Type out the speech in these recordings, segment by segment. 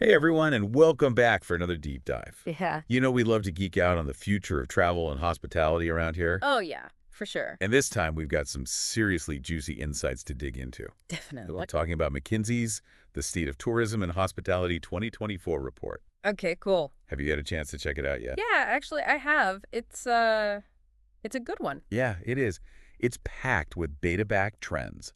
Hey everyone, and welcome back for another deep dive. Yeah. You know we love to geek out on the future of travel and hospitality around here. Oh, yeah, for sure. And this time we've got some seriously juicy insights to dig into. I'm Definitely. talking about McKinsey's The State of Tourism and Hospitality 2024 report. Okay, cool. Have you had a chance to check it out yet? Yeah, actually, I have. It's a good one. Yeah, it is. It's packed with data-backed trends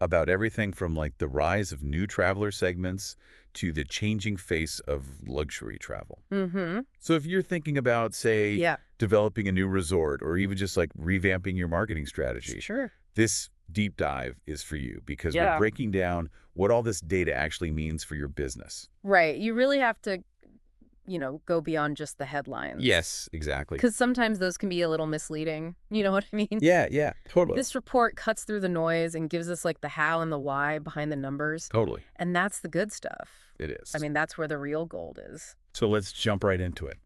about everything from like the rise of new traveler segments to the changing face of luxury travel. Mm-hmm. So if you're thinking about, say, Yeah. developing a new resort or even just like revamping your marketing strategy, Sure. this deep dive is for you because we're Yeah. breaking down what all this data actually means for your business. Right. You really have to, go beyond just the headlines. Yes, exactly. Because sometimes those can be a little misleading. You know what I mean? Yeah, totally. This report cuts through the noise and gives us like the how and the why behind the numbers. Totally. And that's the good stuff. It is. I mean, that's where the real gold is. So let's jump right into it.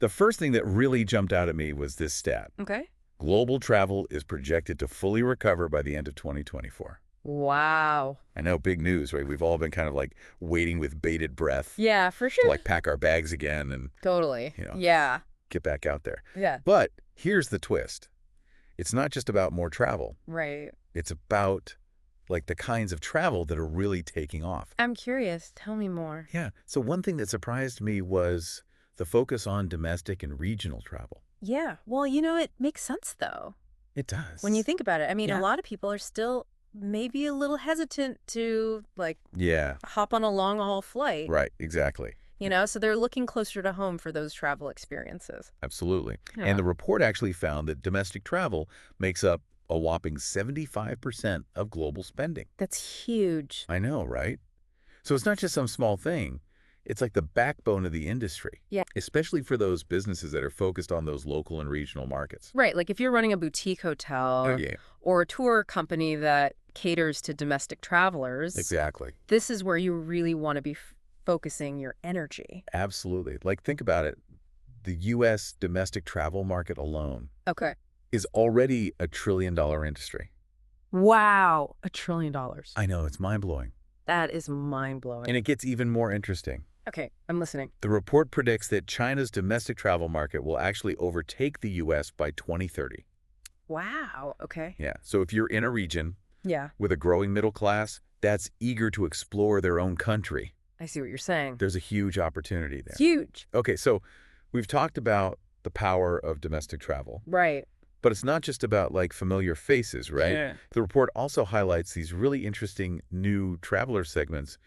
The first thing that really jumped out at me was this stat. Okay. Global travel is projected to fully recover by the end of 2024. Wow. I know, big news, right? We've all been kind of like waiting with bated breath Yeah, for to sure. like pack our bags again and Totally. you know, Yeah. get back out there. Yeah. But here's the twist. It's not just about more travel. Right. It's about like the kinds of travel that are really taking off. I'm curious. Tell me more. Yeah. So one thing that surprised me was the focus on domestic and regional travel. Yeah. Well, it makes sense, though, It does. when you think about it. I mean, Yeah. a lot of people are still maybe a little hesitant to, Yeah, hop on a long-haul flight, right. Exactly. so they're looking closer to home for those travel experiences. Absolutely. Yeah. And the report actually found that domestic travel makes up a whopping 75% of global spending. That's huge. I know, right? So it's not just some small thing. It's like the backbone of the industry. Yeah. Especially for those businesses that are focused on those local and regional markets. Right. Like if you're running a boutique hotel Oh, yeah. or a tour company that caters to domestic travelers, Exactly. this is where you really want to be focusing your energy. Absolutely. Like, think about it. The U.S. domestic travel market alone Okay. is already a $1 trillion industry. Wow. $1 trillion. I know, it's mind-blowing. That is mind-blowing. And it gets even more interesting. Okay, I'm listening. The report predicts that China's domestic travel market will actually overtake the U.S. by 2030. Wow. Okay. Yeah. So if you're in a region Yeah, with a growing middle class that's eager to explore their own country, I see what you're saying. there's a huge opportunity there. Huge. Okay, so we've talked about the power of domestic travel, Right. but it's not just about like familiar faces, right? Yeah. The report also highlights these really interesting new traveler segments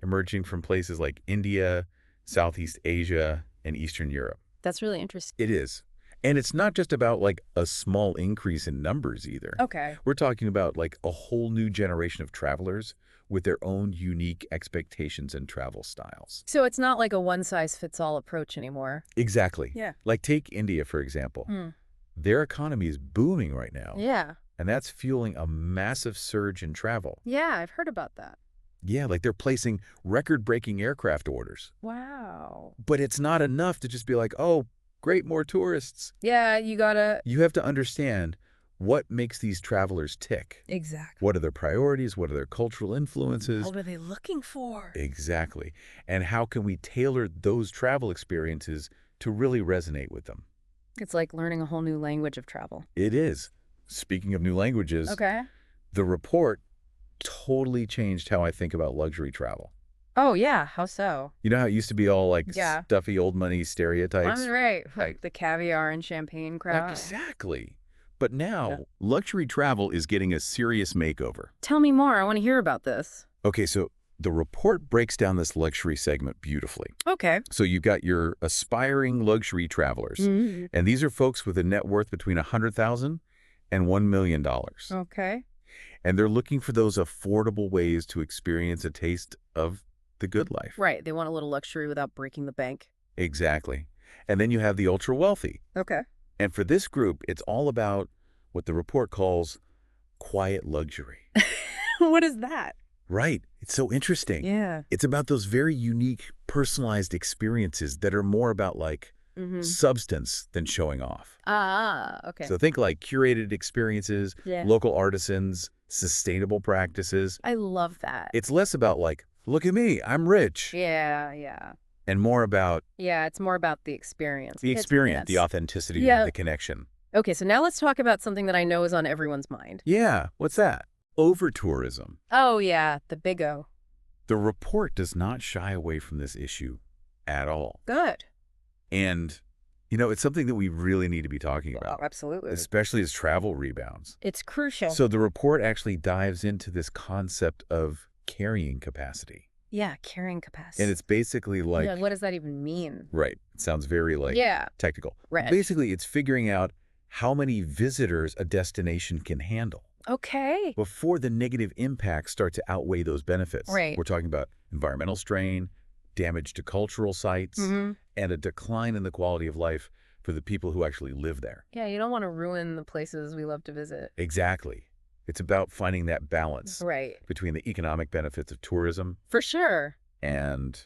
emerging from places like India, Southeast Asia, and Eastern Europe. That's really interesting. It is. And it's not just about like a small increase in numbers either. Okay. We're talking about like a whole new generation of travelers with their own unique expectations and travel styles. So it's not like a one-size-fits-all approach anymore. Exactly. Yeah. Like take India, for example. Their economy is booming right now. Yeah. And that's fueling a massive surge in travel. Yeah, I've heard about that. Yeah, like they're placing record-breaking aircraft orders. Wow. But it's not enough to just be like, oh, great, more tourists. Yeah, you gotta... You have to understand what makes these travelers tick. Exactly. What are their priorities? What are their cultural influences? What are they looking for? Exactly. And how can we tailor those travel experiences to really resonate with them? It's like learning a whole new language of travel. It is. Speaking of new languages, Okay. the report totally changed how I think about luxury travel. Oh, yeah. How so? You know how it used to be all like Yeah. stuffy old money stereotypes? I'm right. Right. The caviar and champagne crowd. Exactly. But now, Yeah. luxury travel is getting a serious makeover. Tell me more. I want to hear about this. Okay, so the report breaks down this luxury segment beautifully. Okay. So you've got your aspiring luxury travelers, Mm-hmm. and these are folks with a net worth between $100,000 and $1 million. Okay. And they're looking for those affordable ways to experience a taste of the good life. Right. They want a little luxury without breaking the bank. Exactly. And then you have the ultra wealthy. Okay. And for this group, it's all about what the report calls quiet luxury. What is that? Right. It's so interesting. Yeah. It's about those very unique, personalized experiences that are more about like Mm-hmm. substance than showing off. Ah, okay. So think like curated experiences, Yeah. local artisans, sustainable practices. I love that. It's less about like look at me, I'm rich, Yeah, yeah. and more about Yeah, it's more about the experience. the experience, the Yes. authenticity, Yeah. the connection. Okay, so now let's talk about something that I know is on everyone's mind. Yeah, what's that? Over-tourism. Oh, yeah, the big O. The report does not shy away from this issue at all. Good. And, it's something that we really need to be talking Oh, about, absolutely. especially as travel rebounds. It's crucial. So the report actually dives into this concept of carrying capacity. Yeah, carrying capacity. And it's basically like, Yeah, what does that even mean? right, it sounds very Yeah, technical. right. Basically, it's figuring out how many visitors a destination can handle Okay. before the negative impacts start to outweigh those benefits. Right. We're talking about environmental strain, damage to cultural sites, Mm-hmm. and a decline in the quality of life for the people who actually live there. Yeah, you don't want to ruin the places we love to visit. Exactly. It's about finding that balance Right. between the economic benefits of tourism For sure. and,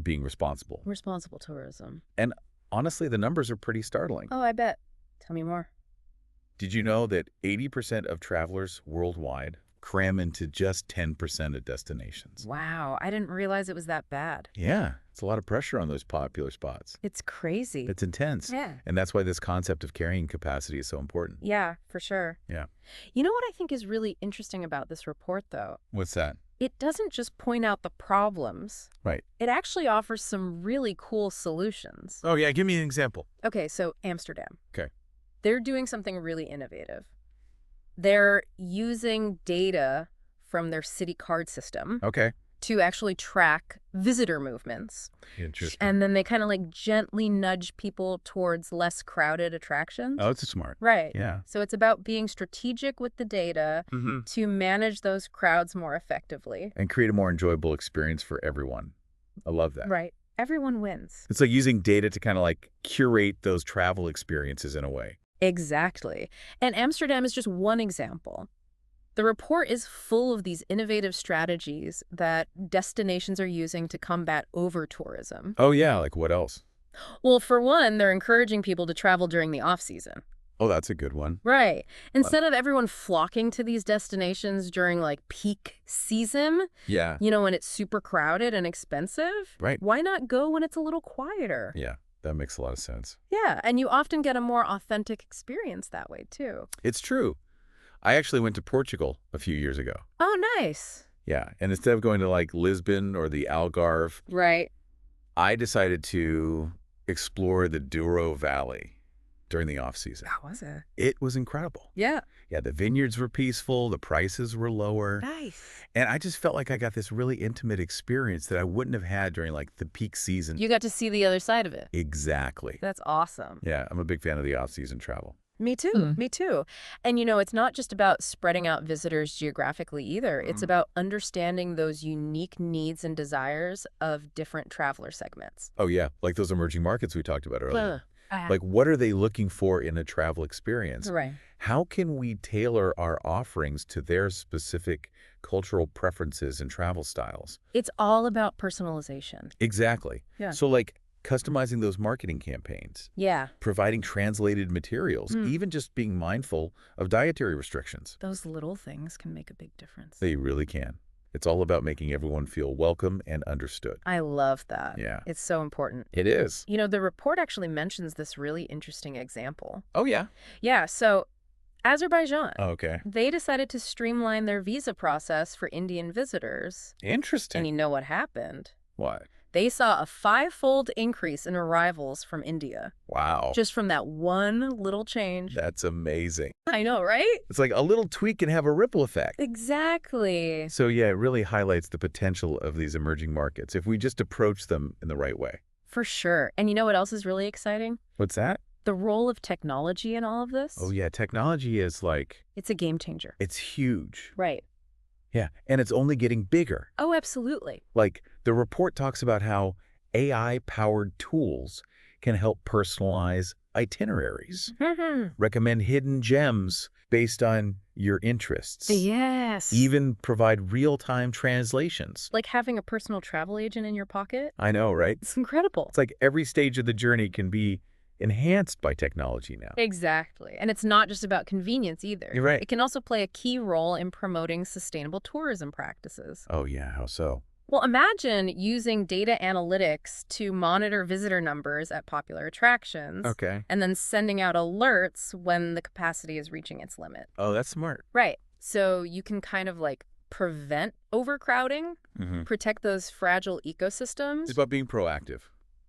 being responsible. Responsible tourism. And honestly, the numbers are pretty startling. Oh, I bet. Tell me more. Did you know that 80% of travelers worldwide cram into just 10% of destinations? Wow, I didn't realize it was that bad. Yeah, it's a lot of pressure on those popular spots. It's crazy. It's intense. Yeah. And that's why this concept of carrying capacity is so important. Yeah, for sure. Yeah. You know what I think is really interesting about this report, though? What's that? It doesn't just point out the problems. Right. It actually offers some really cool solutions. Oh, yeah. Give me an example. Okay, so Amsterdam. Okay. They're doing something really innovative. They're using data from their city card system Okay. to actually track visitor movements. Interesting. And then they kind of like gently nudge people towards less crowded attractions. Oh, it's smart. Right. Yeah. So it's about being strategic with the data Mm-hmm. to manage those crowds more effectively. And create a more enjoyable experience for everyone. I love that. Right. Everyone wins. It's like using data to kind of curate those travel experiences in a way. Exactly. And Amsterdam is just one example. The report is full of these innovative strategies that destinations are using to combat over-tourism. Oh, yeah. Like what else? Well, for one, they're encouraging people to travel during the off-season. Oh, that's a good one. Right. Instead of everyone flocking to these destinations during peak season, Yeah. when it's super crowded and expensive, Right. why not go when it's a little quieter? Yeah. That makes a lot of sense. Yeah, and you often get a more authentic experience that way, too. It's true. I actually went to Portugal a few years ago. Oh, nice. Yeah. And instead of going to Lisbon or the Algarve, Right. I decided to explore the Douro Valley during the off-season. How was it? It was incredible. Yeah. Yeah, the vineyards were peaceful, the prices were lower, Nice. and I just felt like I got this really intimate experience that I wouldn't have had during the peak season. You got to see the other side of it. Exactly. That's awesome. Yeah, I'm a big fan of the off-season travel. Me too. Me too. And it's not just about spreading out visitors geographically either. It's about understanding those unique needs and desires of different traveler segments. Oh yeah, like those emerging markets we talked about earlier. Uh, Like what are they looking for in a travel experience? Right. How can we tailor our offerings to their specific cultural preferences and travel styles? It's all about personalization. Exactly. Yeah. So customizing those marketing campaigns, Yeah. providing translated materials, even just being mindful of dietary restrictions. Those little things can make a big difference. They really can. It's all about making everyone feel welcome and understood. I love that. Yeah. It's so important. It is. The report actually mentions this really interesting example. Oh, yeah. Yeah, so Azerbaijan. Okay. They decided to streamline their visa process for Indian visitors. Interesting. And you know what happened? What? They saw a 5-fold increase in arrivals from India. Wow. Just from that one little change. That's amazing. I know, right? It's like a little tweak can have a ripple effect. Exactly. So yeah, it really highlights the potential of these emerging markets if we just approach them in the right way. For sure. And you know what else is really exciting? What's that? The role of technology in all of this. Oh yeah, technology is It's a game changer. it's huge. Right. Yeah, and it's only getting bigger. Oh, absolutely. The report talks about how AI-powered tools can help personalize itineraries, recommend hidden gems based on your interests, Yes. even provide real-time translations. Like having a personal travel agent in your pocket. I know, right? It's incredible. It's like every stage of the journey can be enhanced by technology now. Exactly. And it's not just about convenience either. You're right. It can also play a key role in promoting sustainable tourism practices. Oh yeah, how so? Well, imagine using data analytics to monitor visitor numbers at popular attractions Okay. and then sending out alerts when the capacity is reaching its limit. Oh, that's smart. Right. So you can kind of like prevent overcrowding, protect those fragile ecosystems. It's about being proactive.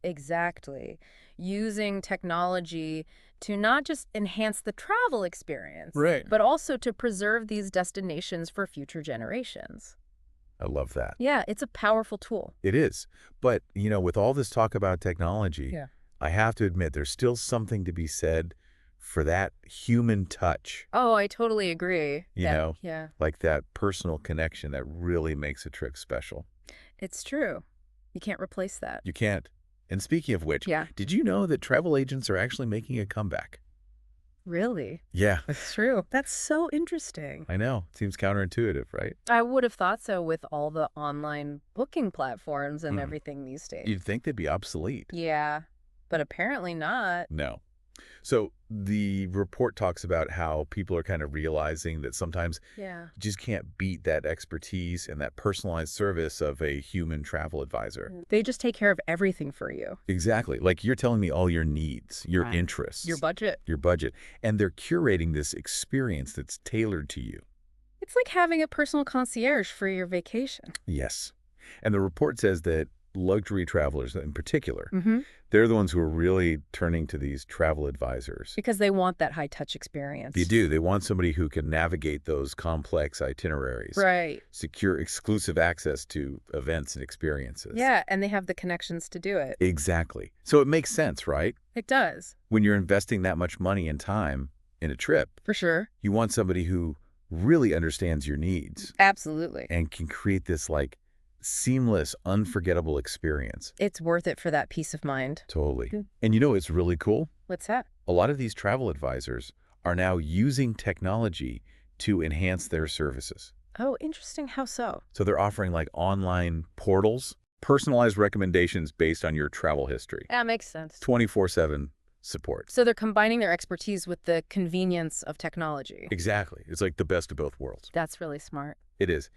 Exactly. Using technology to not just enhance the travel experience, Right. but also to preserve these destinations for future generations. I love that. Yeah, it's a powerful tool. It is. But, with all this talk about technology, Yeah. I have to admit there's still something to be said for that human touch, Oh, I totally agree. Yeah, like that personal connection that really makes a trip special. it's true. You can't replace that. You can't. And speaking of which, Yeah. did you know that travel agents are actually making a comeback? Really? Yeah, That's true. That's so interesting. I know. Seems counterintuitive, right? I would have thought so with all the online booking platforms and Mhm. everything these days. You'd think they'd be obsolete. Yeah, but apparently not. No. So the report talks about how people are kind of realizing that sometimes Yeah. you just can't beat that expertise and that personalized service of a human travel advisor. They just take care of everything for you. Exactly. Like you're telling me all your needs, your Right. interests, Your budget. your budget, and they're curating this experience that's tailored to you. It's like having a personal concierge for your vacation. Yes. And the report says that luxury travelers in particular, Mm-hmm. they're the ones who are really turning to these travel advisors. Because they want that high-touch experience. They do. They want somebody who can navigate those complex itineraries, Right. secure exclusive access to events and experiences. Yeah, and they have the connections to do it. Exactly. So it makes sense, right? It does. When you're investing that much money and time in a trip, For sure. you want somebody who really understands your needs Absolutely. and can create this seamless, unforgettable experience. It's worth it for that peace of mind. Totally. Good. And it's really cool? What's that? A lot of these travel advisors are now using technology to enhance their services. Oh, interesting. How so? So they're offering online portals, personalized recommendations based on your travel history, That makes sense. 24/7 support. So they're combining their expertise with the convenience of technology. Exactly. It's like the best of both worlds. That's really smart. It is.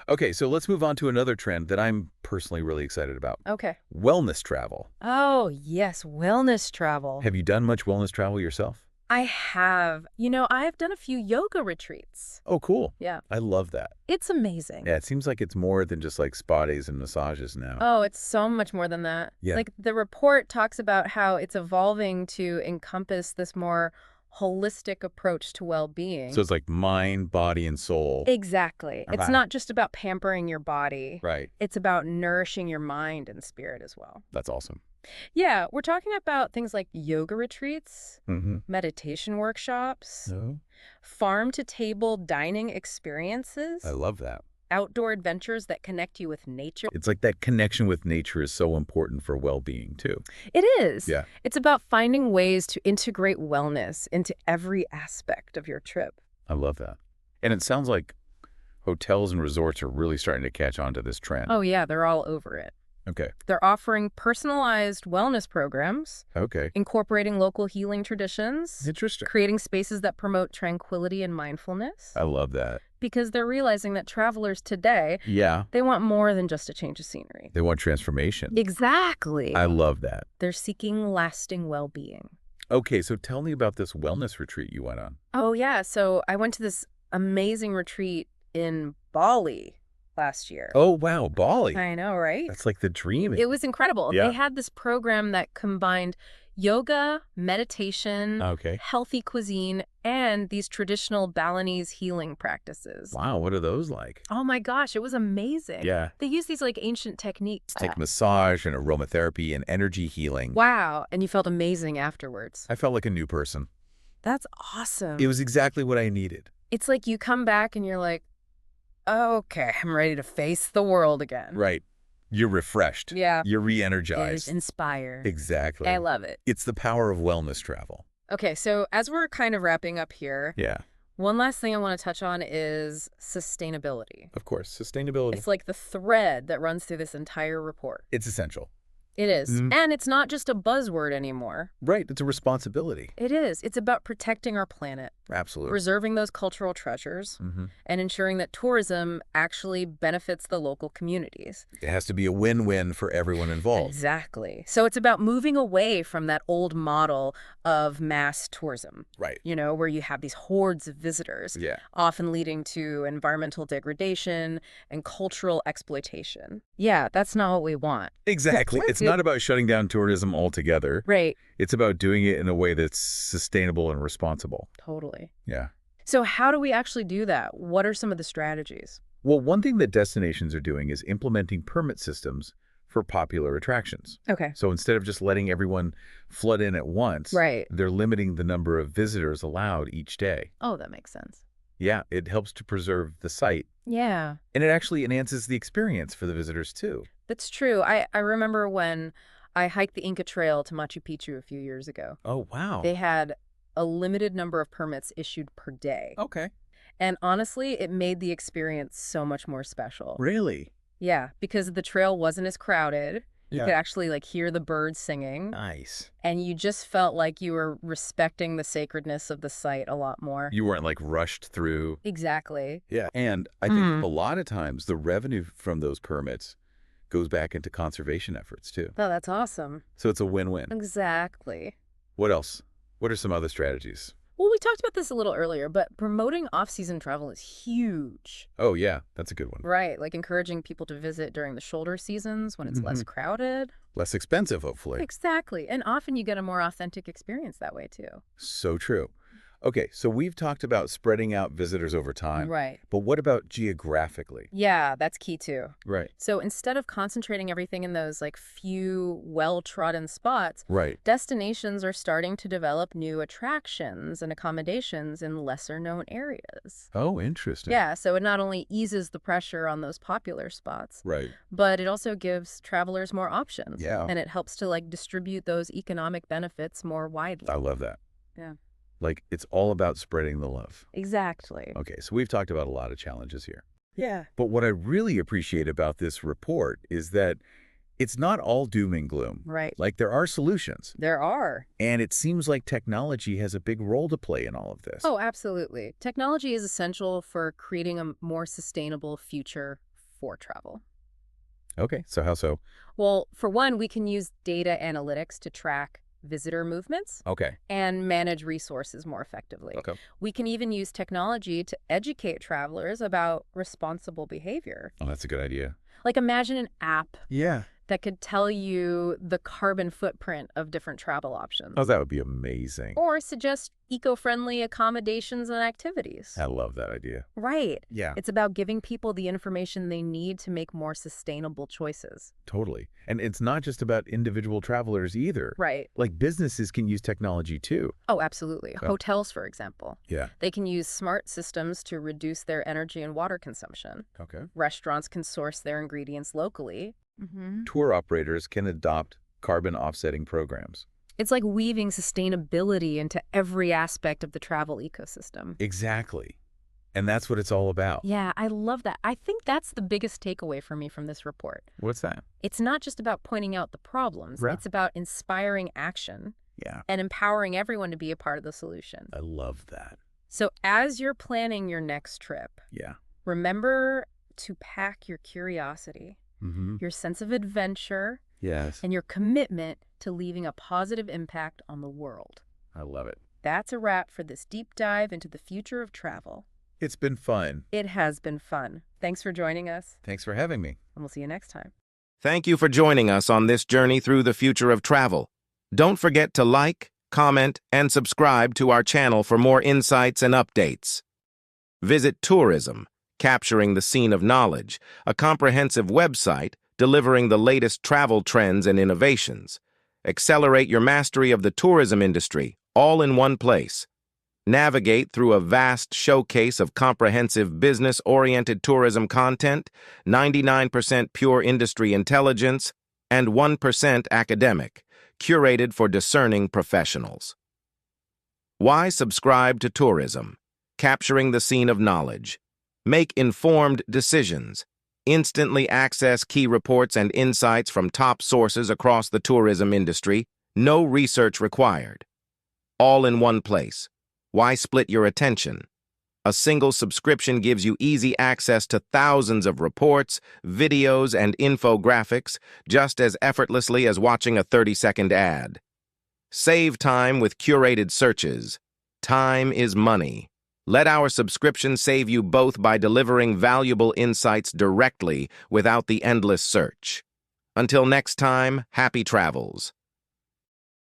Okay, so let's move on to another trend that I'm personally really excited about. Okay. Wellness travel. Oh, yes. Wellness travel. Have you done much wellness travel yourself? I have. I've done a few yoga retreats. Oh, cool. Yeah. I love that. It's amazing. Yeah, it seems like it's more than just spa days and massages now. Oh, it's so much more than that. Yeah. Like the report talks about how it's evolving to encompass this more holistic approach to well-being. So it's like mind, body, and soul. Exactly. It's Right. not just about pampering your body. Right. It's about nourishing your mind and spirit as well. That's awesome. Yeah, we're talking about things like yoga retreats, Mm-hmm. meditation workshops, No? farm-to-table dining experiences, I love that. outdoor adventures that connect you with nature. It's like that connection with nature is so important for well-being, too. It is. Yeah. It's about finding ways to integrate wellness into every aspect of your trip. I love that. And it sounds like hotels and resorts are really starting to catch on to this trend. Oh, yeah, they're all over it. Okay. They're offering personalized wellness programs, Okay. incorporating local healing traditions, Interesting. creating spaces that promote tranquility and mindfulness, I love that. because they're realizing that travelers today, Yeah. they want more than just a change of scenery. They want transformation. Exactly. I love that. They're seeking lasting well-being. Okay, so tell me about this wellness retreat you went on. Oh, yeah. So I went to this amazing retreat in Bali last year. Oh, wow, Bali. I know, right? That's like the dream. It was incredible. Yeah. They had this program that combined yoga, meditation, Okay. healthy cuisine, and these traditional Balinese healing practices. Wow, what are those like? Oh my gosh, it was amazing. Yeah. They use these ancient techniques. It's like massage and aromatherapy and energy healing. Wow, and you felt amazing afterwards. I felt like a new person. That's awesome. It was exactly what I needed. It's like you come back and you're like, okay, I'm ready to face the world again. Right. You're refreshed. Yeah. You're It's re-energized. inspired. Exactly. I love it. It's the power of wellness travel. Okay, so as we're kind of wrapping up here, Yeah, one last thing I want to touch on is sustainability. of course. Sustainability. It's like the thread that runs through this entire report. It's essential. It is. And it's not just a buzzword anymore. Right, it's a responsibility. It is. It's about protecting our planet, Absolutely. preserving those cultural treasures, and ensuring that tourism actually benefits the local communities. It has to be a win-win for everyone involved. Exactly. So it's about moving away from that old model of mass tourism. Right. You know, where you have these hordes of visitors, often leading to environmental degradation and cultural exploitation. Yeah, that's not what we want. Exactly. It's not about shutting down tourism altogether. Right. It's about doing it in a way that's sustainable and responsible. Totally. Yeah. So how do we actually do that? What are some of the strategies? Well, one thing that destinations are doing is implementing permit systems for popular attractions. Okay. So instead of just letting everyone flood in at once, they're limiting the number of visitors allowed each day. Oh, that makes sense. Yeah, it helps to preserve the site. Yeah. And it actually enhances the experience for the visitors, too. That's true. I remember when I hiked the Inca Trail to Machu Picchu a few years ago. Oh, wow. They had a limited number of permits issued per day. Okay. And honestly, it made the experience so much more special. Really? Yeah, because the trail wasn't as crowded. You Yeah. could actually hear the birds singing. Nice. And you just felt like you were respecting the sacredness of the site a lot more. You weren't rushed through. Exactly. Yeah. And I think a lot of times the revenue from those permits goes back into conservation efforts, too. Oh, that's awesome. So it's a win-win. Exactly. What else? What are some other strategies? Well, we talked about this a little earlier, but promoting off-season travel is huge. Oh, yeah. That's a good one. Right, like encouraging people to visit during the shoulder seasons when it's less crowded. Less expensive, hopefully. Exactly. And often you get a more authentic experience that way, too. So true. Okay, so we've talked about spreading out visitors over time. Right. But what about geographically? Yeah, that's key, too. Right. So instead of concentrating everything in those few well-trodden spots, Right. destinations are starting to develop new attractions and accommodations in lesser-known areas. Oh, interesting. Yeah, so it not only eases the pressure on those popular spots, Right. but it also gives travelers more options. Yeah. And it helps to distribute those economic benefits more widely. I love that. Yeah. It's all about spreading the love. Exactly. Okay, so we've talked about a lot of challenges here. Yeah. But what I really appreciate about this report is that it's not all doom and gloom. Right. There are solutions. There are. And it seems like technology has a big role to play in all of this. Oh, absolutely. Technology is essential for creating a more sustainable future for travel. Okay, so how so? Well, for one, we can use data analytics to track visitor movements Okay. and manage resources more effectively. Okay. We can even use technology to educate travelers about responsible behavior. Oh, that's a good idea. Imagine an app Yeah. that could tell you the carbon footprint of different travel options. Oh, that would be amazing. Or suggest eco-friendly accommodations and activities. I love that idea. Right. Yeah. It's about giving people the information they need to make more sustainable choices. Totally. And it's not just about individual travelers either. Right. Businesses can use technology too. Oh, absolutely. So- Hotels, for example. Yeah. They can use smart systems to reduce their energy and water consumption. Okay. Restaurants can source their ingredients locally. Tour operators can adopt carbon offsetting programs. It's like weaving sustainability into every aspect of the travel ecosystem. Exactly. And that's what it's all about. Yeah, I love that. I think that's the biggest takeaway for me from this report. What's that? It's not just about pointing out the problems. Right. It's about inspiring action Yeah. and empowering everyone to be a part of the solution. I love that. So as you're planning your next trip, Yeah. remember to pack your curiosity, your sense of adventure, Yes. and your commitment to leaving a positive impact on the world. I love it. That's a wrap for this deep dive into the future of travel. It's been fun. It has been fun. Thanks for joining us, Thanks for having me. and we'll see you next time. Thank you for joining us on this journey through the future of travel. Don't forget to like, comment, and subscribe to our channel for more insights and updates. Visit Tourism, Capturing the Scene of Knowledge, a comprehensive website delivering the latest travel trends and innovations. Accelerate your mastery of the tourism industry, all in one place. Navigate through a vast showcase of comprehensive business-oriented tourism content, 99% pure industry intelligence, and 1% academic, curated for discerning professionals. Why subscribe to Tourism? Capturing the Scene of Knowledge. Make informed decisions. Instantly access key reports and insights from top sources across the tourism industry. No research required. All in one place. Why split your attention? A single subscription gives you easy access to thousands of reports, videos, and infographics just as effortlessly as watching a 30-second ad. Save time with curated searches. Time is money. Let our subscription save you both by delivering valuable insights directly without the endless search. Until next time, happy travels.